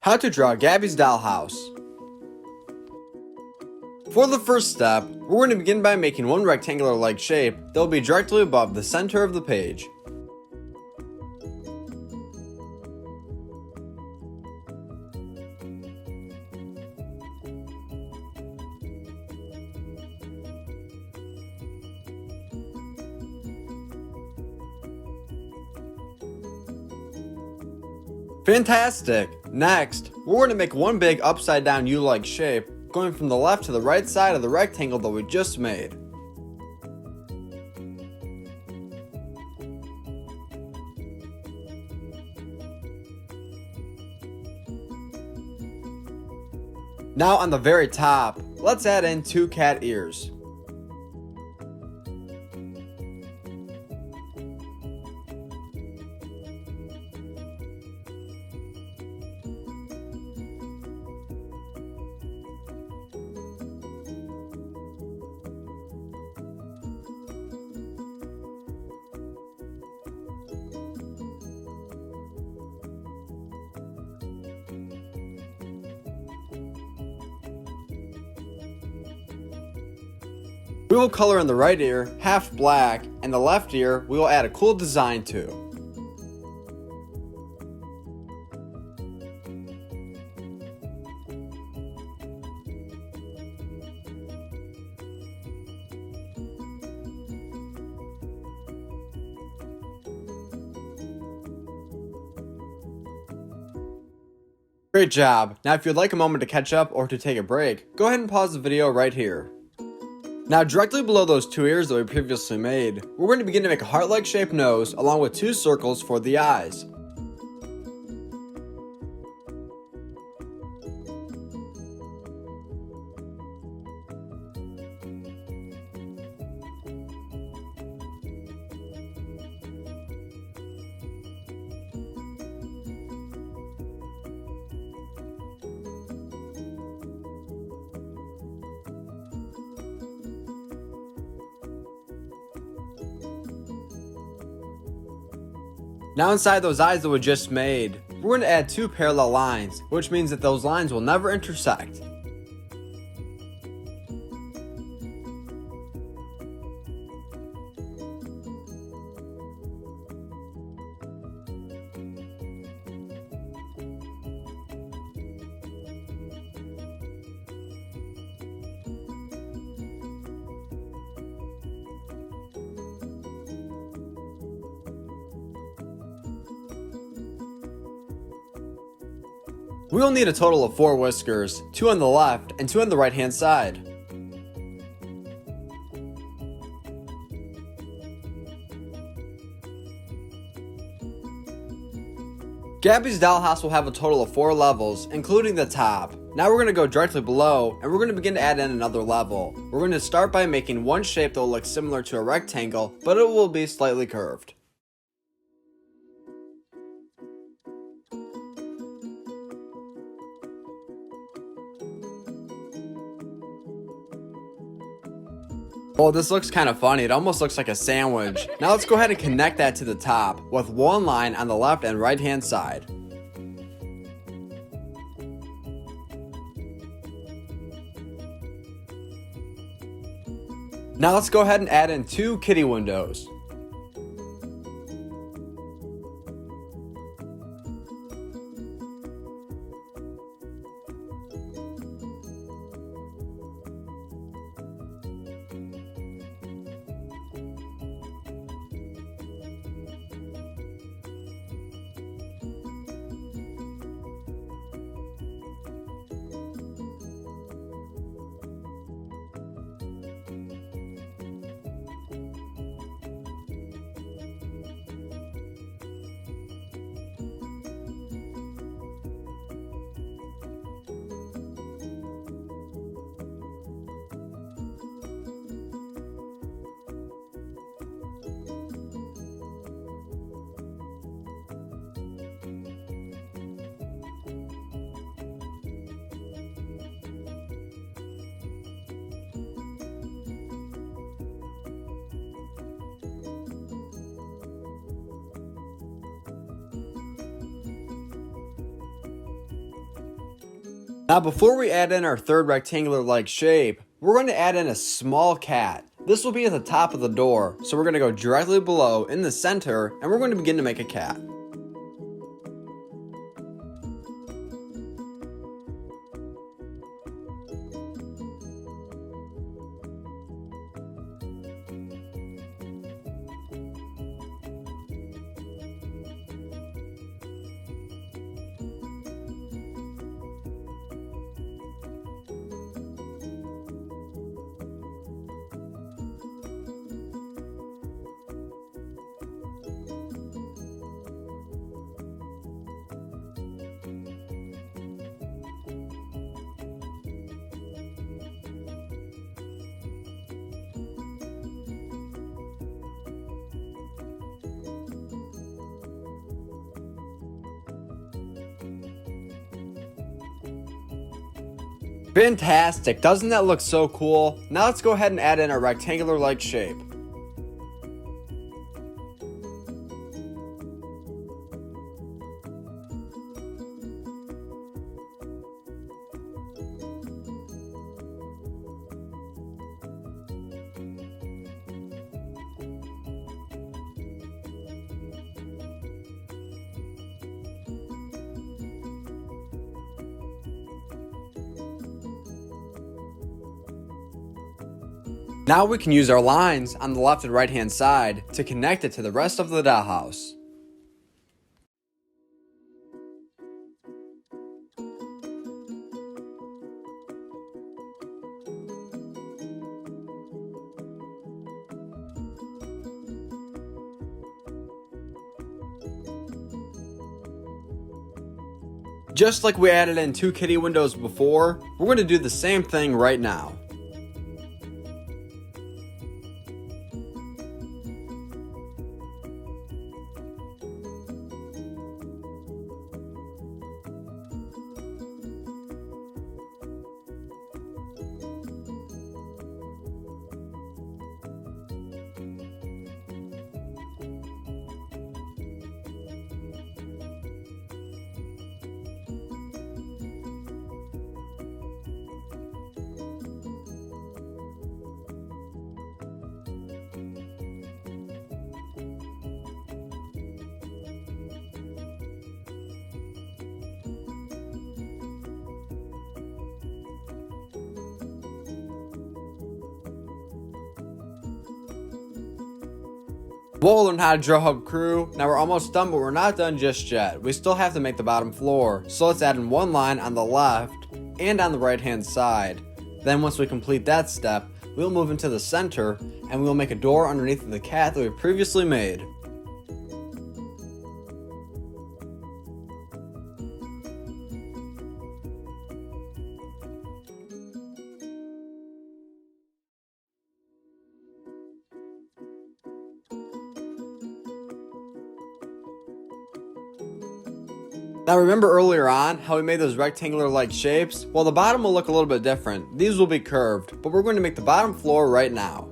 How to draw Gabby's dollhouse. For the first step, we're going to begin by making one rectangular-like shape that will be directly above the center of the page. Fantastic! Next, we're going to make one big upside down U-like shape, going from the left to the right side of the rectangle that we just made. Now on the very top, let's add in two cat ears. We will color in the right ear half black, and the left ear we will add a cool design to. Great job! Now if you'd like a moment to catch up or to take a break, go ahead and pause the video right here. Now directly below those two ears that we previously made, we're going to begin to make a heart-like shaped nose along with two circles for the eyes. Now inside those eyes that we just made, we're going to add two parallel lines, which means that those lines will never intersect. We will need a total of 4 whiskers, 2 on the left and 2 on the right hand side. Gabby's dollhouse will have a total of 4 levels, including the top. Now we're going to go directly below, and we're going to begin to add in another level. We're going to start by making one shape that will look similar to a rectangle, but it will be slightly curved. Oh, this looks kind of funny. It almost looks like a sandwich. Now let's go ahead and connect that to the top with one line on the left and right hand side. Now let's go ahead and add in 2 kitty windows. Now before we add in our third rectangular-like shape, we're going to add in a small cat. This will be at the top of the door, so we're going to go directly below in the center, and we're going to begin to make a cat. Fantastic, doesn't that look so cool? Now let's go ahead and add in a rectangular-like shape. Now we can use our lines on the left and right hand side to connect it to the rest of the dollhouse. Just like we added in 2 kitty windows before, we're going to do the same thing right now. We'll learn how to drill hub crew. Now we're almost done, but we're not done just yet. We still have to make the bottom floor. So let's add in 1 line on the left and on the right hand side. Then once we complete that step, we'll move into the center and we'll make a door underneath the cat that we previously made. Now remember earlier on how we made those rectangular-like shapes? Well, the bottom will look a little bit different. These will be curved, but we're going to make the bottom floor right now.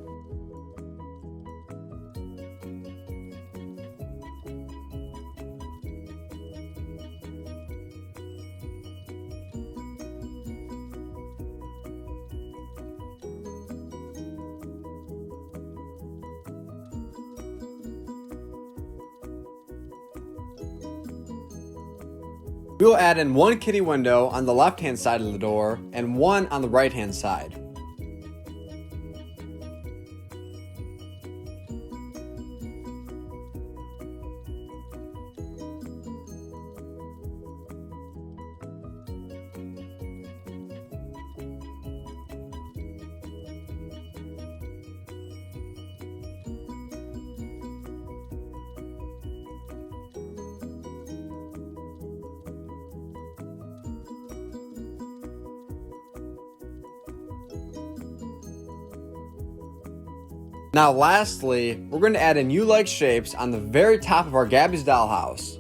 We will add in 1 kitty window on the left hand side of the door and 1 on the right hand side. Now lastly, we're going to add in U-like shapes on the very top of our Gabby's dollhouse.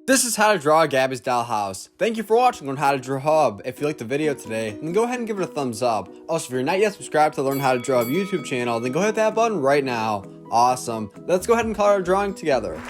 This is how to draw Gabby's dollhouse. Thank you for watching Learn How to Draw Hub. If you liked the video today, then go ahead and give it a thumbs up. Also, if you're not yet subscribed to Learn How to Draw Hub YouTube channel, then go hit that button right now. Awesome. Let's go ahead and color our drawing together.